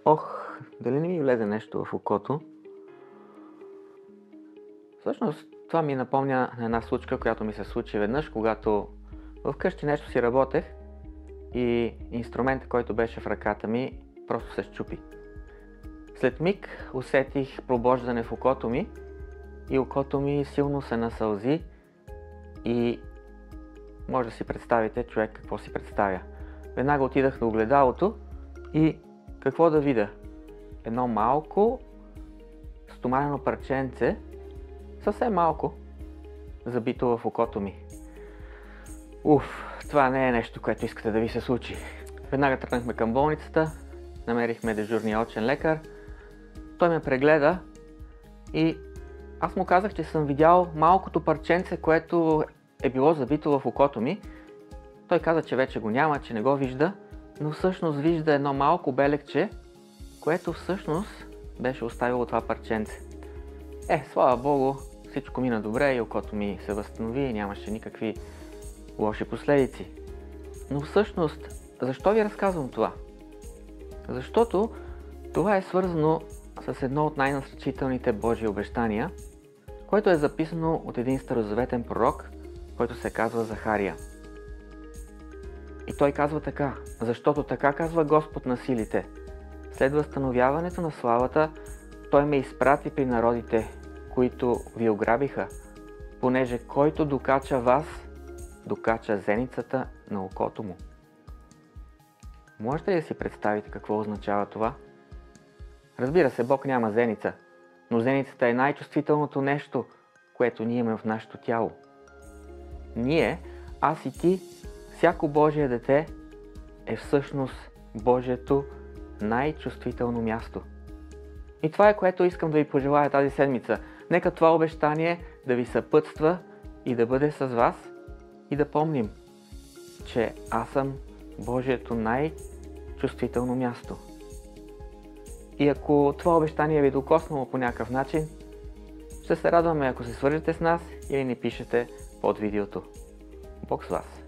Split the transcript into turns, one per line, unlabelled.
Ох, дали не ми влезе нещо в окото? Всъщност това ми напомня на една случка, която ми се случи веднъж, когато вкъщи нещо си работех и инструментът, който беше в ръката ми, просто се счупи. След миг усетих пробождане в окото ми и окото ми силно се насълзи и може да си представите човек какво си представя. Веднага отидах на огледалото и какво да видя? Едно малко стоманено парченце, съвсем малко, забито в окото ми. Това не е нещо, което искате да ви се случи. Веднага тръгнахме към болницата, намерихме дежурния очен лекар. Той ме прегледа и аз му казах, че съм видял малкото парченце, което е било забито в окото ми. Той каза, че вече го няма, че не го вижда, но всъщност вижда едно малко белегче, което всъщност беше оставило това парченце. Слава Богу, всичко мина добре и окото ми се възстанови и нямаше никакви лоши последици. Но всъщност, защо ви разказвам това? Защото това е свързано с едно от най-насърчителните Божии обещания, което е записано от един старозаветен пророк, който се казва Захария. И той казва така: защото така казва Господ на силите, след възстановяването на славата, Той ме изпрати при народите, които ви ограбиха, понеже който докача вас, докача зеницата на окото му. Можете ли да си представите какво означава това? Разбира се, Бог няма зеница, но зеницата е най-чувствителното нещо, което ние имаме в нашето тяло. Ние, аз и ти, всяко Божие дете е всъщност Божието най-чувствително място. И това е, което искам да ви пожелая тази седмица. Нека това обещание да ви съпътства и да бъде с вас и да помним, че аз съм Божието най-чувствително място. И ако това обещание ви е докоснало по някакъв начин, ще се радваме, ако се свържете с нас или ни пишете под видеото. Бог с вас!